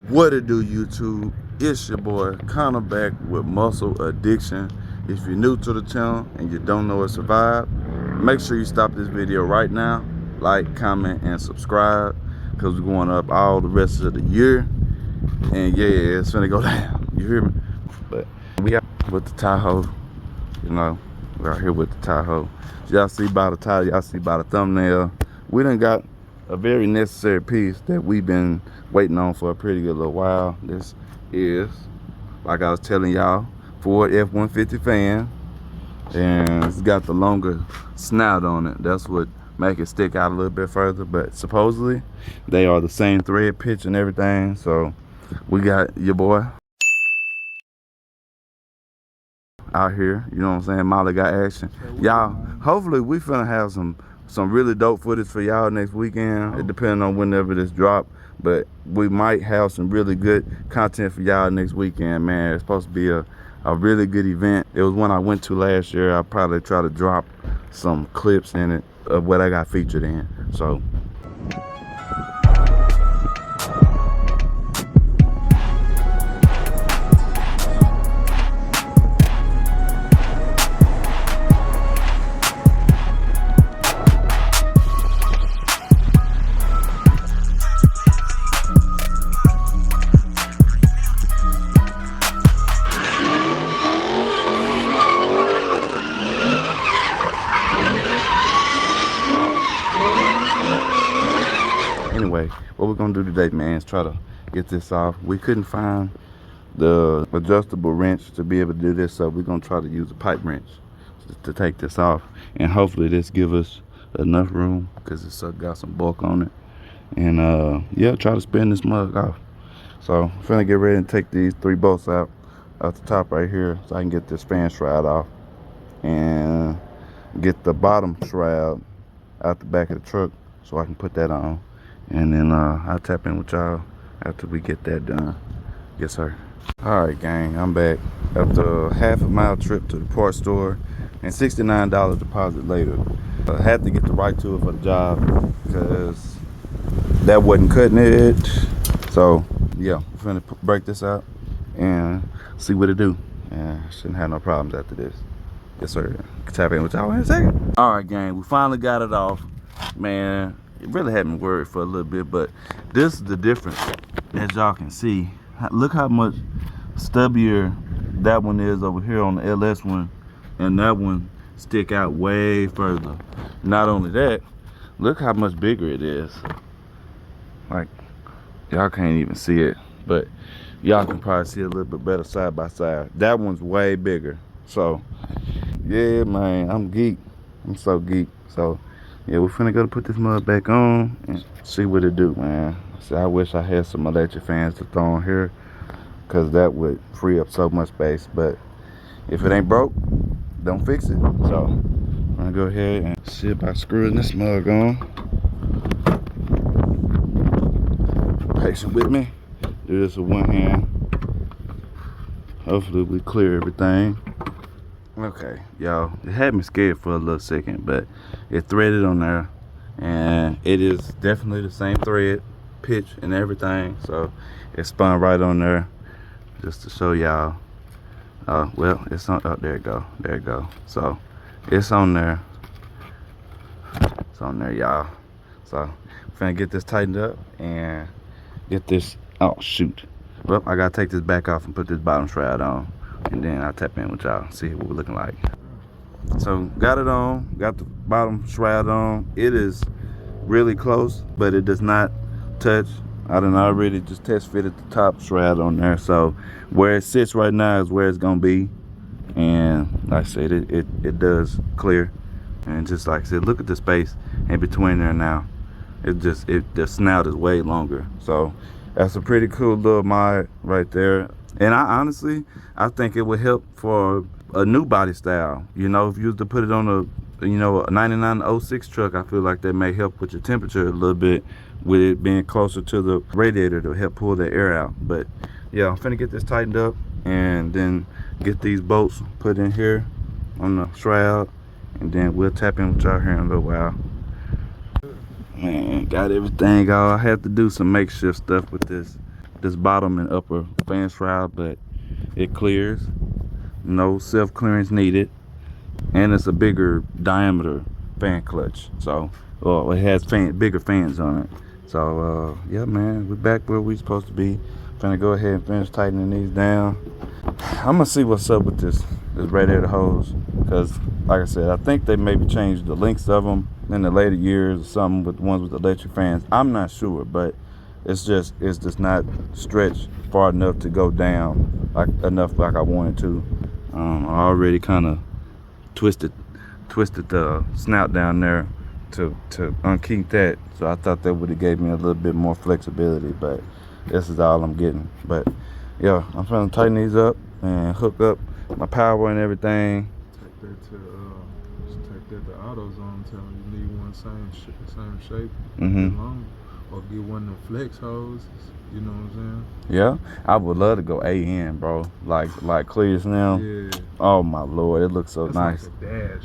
What it do, YouTube? It's your boy Connor back with Muscle Addiction. If you're new to the channel and you don't know it's a vibe, make sure you stop this video right now, like, comment, and subscribe, because we're going up all the rest of the year. And yeah, it's finna go down. You hear me? But we out with the Tahoe. You know, we're out here with the Tahoe. Y'all see by the title, y'all see by the thumbnail, we done got a very necessary piece that we've been waiting on for a pretty good little while. This is, like I was telling y'all, Ford F-150 fan, and it's got the longer snout on it. That's what make it stick out a little bit further, but supposedly they are the same thread pitch and everything. So we got your boy out here, you know what I'm saying? Molly got action. Y'all, hopefully we finna have some really dope footage for y'all next weekend. It depends on whenever this drop, but we might have some really good content for y'all next weekend, man. It's supposed to be a really good event. It was one I went to last year. I'll probably try to drop some clips in it of what I got featured in. So anyway, what we're gonna do today, man, is try to get this off. We couldn't find the adjustable wrench to be able to do this, so we're gonna try to use a pipe wrench to take this off, and hopefully this give us enough room, because it's got some bulk on it. And yeah, try to spin this mug off. So I'm finna get ready and take these 3 bolts out the top right here, so I can get this fan shroud off and get the bottom shroud out the back of the truck so I can put that on. And then I'll tap in with y'all after we get that done. Yes, sir. All right, gang, I'm back after a half-a-mile trip to the parts store and $69 deposit later. I had to get the right tool for the job because that wasn't cutting it. So yeah, I'm finna break this out and see what it do. And shouldn't have no problems after this. Yes, sir. Tap in with y'all in a second. All right, gang, we finally got it off, man. It really had me worried for a little bit, but this is the difference. As y'all can see, look how much stubbier that one is over here on the LS one, and that one stick out way further. Not only that, look how much bigger it is. Like, y'all can't even see it, but y'all can probably see it a little bit better side by side. That one's way bigger. So yeah, man, I'm geek. I'm so geek. So yeah, we're finna go to put this mud back on and see what it do, man. See, I wish I had some electric fans to throw on here, because that would free up so much space. But if it ain't broke, don't fix it. So I'm gonna go ahead and see about screwing this mug on. Patient with me. Do this with one hand. Hopefully we clear everything. Okay, y'all, it had me scared for a little second, but it threaded on there, and it is definitely the same thread pitch and everything. So it spun right on there, just to show y'all. Well, it's on. Oh, there it go, there it go. So it's on there. It's on there, y'all. So I'm finna get this tightened up and get this. Oh shoot, well, I gotta take this back off and put this bottom shroud on, and then I'll tap in with y'all, see what we're looking like. So got it on, got the bottom shroud on. It is really close, but it does not touch. I done already just test fitted the top shroud on there, so where it sits right now is where it's gonna be. And like I said, it does clear. And just like I said, look at the space in between there now. The snout is way longer. So that's a pretty cool little mod right there. And I honestly think it would help for a new body style. You know, if you was to put it on a 9906 truck, I feel like that may help with your temperature a little bit, with it being closer to the radiator to help pull the air out. But yeah, I'm finna get this tightened up and then get these bolts put in here on the shroud, and then we'll tap in with y'all here in a little while. Man, got everything all. I have to do some makeshift stuff with this this bottom and upper fan shroud, but it clears. No self clearance needed, and it's a bigger diameter fan clutch, so it has bigger fans on it. So yeah, man, we're back where we supposed to be. Finna go ahead and finish tightening these down. I'm gonna see what's up with this radiator hose, because like I said, I think they maybe changed the lengths of them in the later years or something with the ones with the electric fans. I'm not sure, but it's just not stretched far enough to go down like I wanted to. I already kind of twisted the snout down there to unkink that, so I thought that would have gave me a little bit more flexibility, but this is all I'm getting. But yeah, I'm trying to tighten these up and hook up my power and everything. Take that to AutoZone. Tell them you need one same shape, long, or get one of the flex hoses. You know what I'm saying? Yeah, I would love to go AN, bro. Like clear now. Yeah. Oh my lord, it looks so That's nice. Like a dash.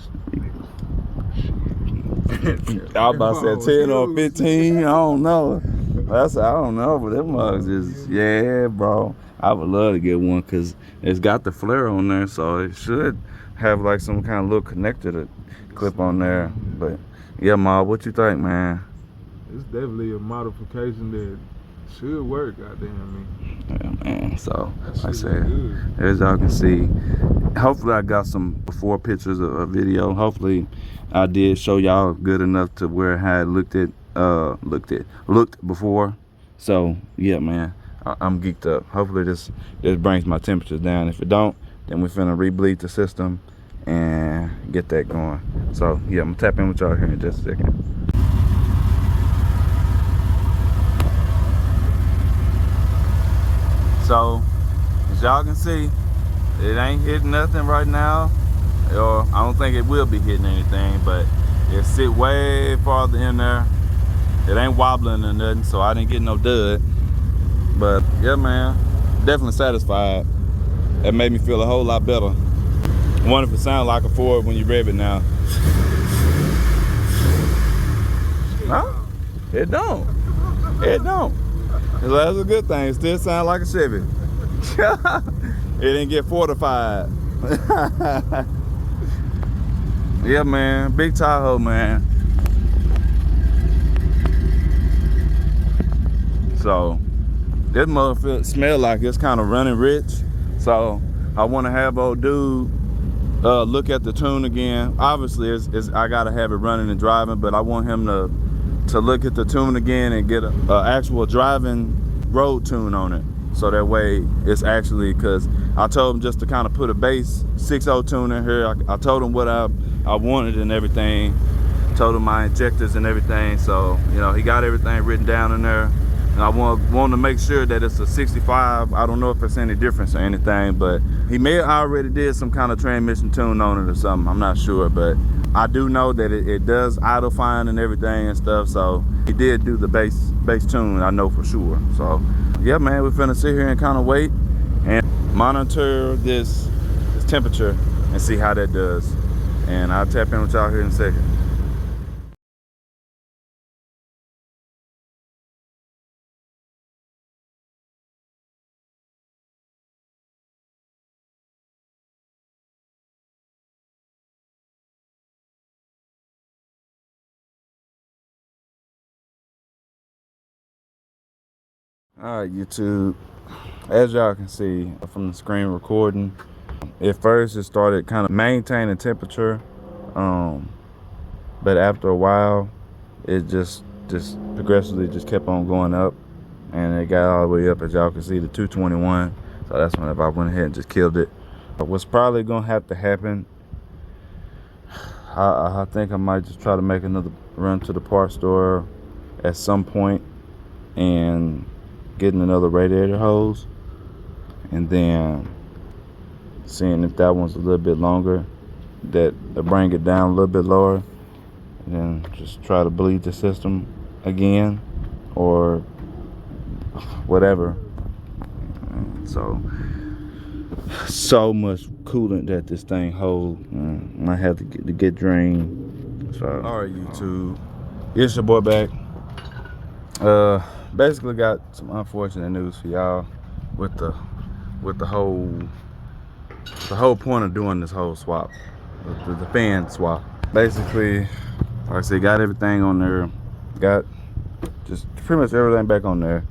I was about to say 10 or 15. I don't know. I don't know, but them mugs is, yeah, bro. I would love to get one because it's got the flare on there, so it should have like some kind of little connector to clip on there. But yeah, Ma, what you think, man? It's definitely a modification that should work, goddamn me. Yeah, man. So, like I said, as y'all can see, hopefully I got some before pictures of a video. Hopefully I did show y'all good enough to where I had looked before. So yeah, man, I'm geeked up. Hopefully this brings my temperatures down. If it don't, then we finna rebleed the system and get that going. So yeah, I'm gonna tap in with y'all here in just a second. So as y'all can see, it ain't hitting nothing right now, or I don't think it will be hitting anything, but it sit way farther in there. It ain't wobbling or nothing, so I didn't get no dud. But yeah, man, definitely satisfied. That made me feel a whole lot better. I wonder if it sounds like a Ford when you rev it now. No, it don't. It don't. So that's a good thing. It still sounds like a Chevy. It didn't get fortified. Yeah, man, big Tahoe, man. So this motherfucker smell like it's kind of running rich. So I want to have old dude look at the tune again. Obviously, I gotta have it running and driving, but I want him to look at the tune again and get an actual driving road tune on it. So that way it's actually, because I told him just to kind of put a base 6.0 tune in here. I told him what I wanted and everything. Told him my injectors and everything. So, you know, he got everything written down in there. And I want to make sure that it's a 65. I don't know if it's any difference or anything, but he may have already did some kind of transmission tune on it or something. I'm not sure, but I do know that it does idle fine and everything and stuff. So he did do the base tune, I know for sure. So yeah, man, we're finna sit here and kind of wait and monitor this temperature and see how that does. And I'll tap in with y'all here in a second. All right, YouTube, as y'all can see from the screen recording, at first it started kind of maintaining temperature, but after a while it just progressively just kept on going up, and it got all the way up, as y'all can see, to 221. So that's when I went ahead and just killed it. What's probably gonna have to happen, I think I might just try to make another run to the parts store at some point and getting another radiator hose, and then seeing if that one's a little bit longer, that bring it down a little bit lower, and then just try to bleed the system again or whatever. So much coolant that this thing holds, I have to get drained. So all right, YouTube, it's your boy back. Basically got some unfortunate news for y'all with the whole point of doing this whole swap, the fan swap. Basically, like I said, got everything on there, got just pretty much everything back on there,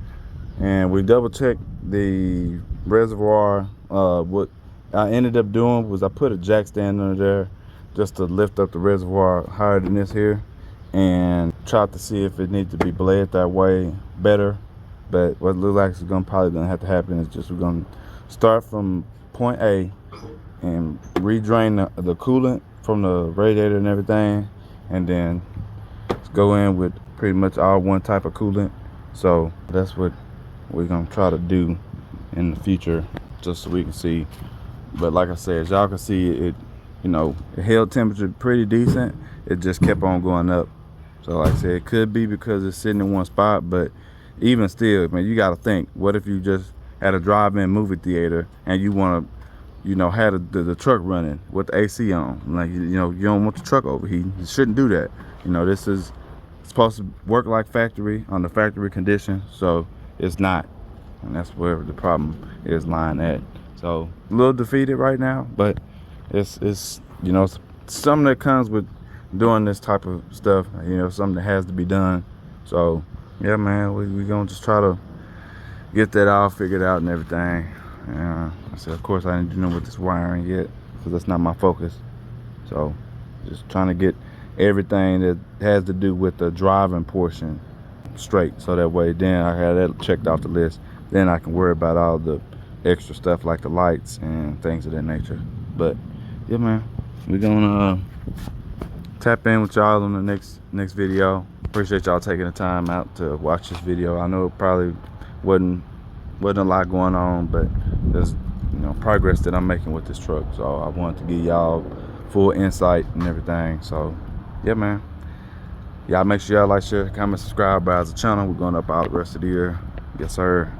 and we double checked the reservoir. What I ended up doing was I put a jack stand under there just to lift up the reservoir higher than this here, and tried to see if it needs to be bled that way better. But what it looks like is probably gonna have to happen is just we're gonna start from point A and redrain the coolant from the radiator and everything, and then go in with pretty much all one type of coolant. So that's what we're gonna try to do in the future, just so we can see. But like I said, as y'all can see, it it held temperature pretty decent. It just kept on going up. So like I said, it could be because it's sitting in one spot, but even still, man, you gotta think, what if you just had a drive-in movie theater and you want to had the truck running with the AC on? Like, you don't want the truck overheating. You shouldn't do that. This is supposed to work like factory, on the factory condition, so it's not. And that's where the problem is lying at. So a little defeated right now, but it's something that comes with doing this type of stuff, something that has to be done. So yeah, man, we gonna just try to get that all figured out and everything. I said, of course, I didn't do nothing with this wiring yet, because that's not my focus. So just trying to get everything that has to do with the driving portion straight, so that way then I have that checked off the list. Then I can worry about all the extra stuff like the lights and things of that nature. But yeah, man, we're gonna tap in with y'all on the next video. Appreciate y'all taking the time out to watch this video. I know it probably wasn't a lot going on, but there's progress that I'm making with this truck, so I wanted to give y'all full insight and everything. So yeah, man, y'all make sure y'all like, share, comment, subscribe, browse the channel. We're going up out the rest of the year. Yes sir.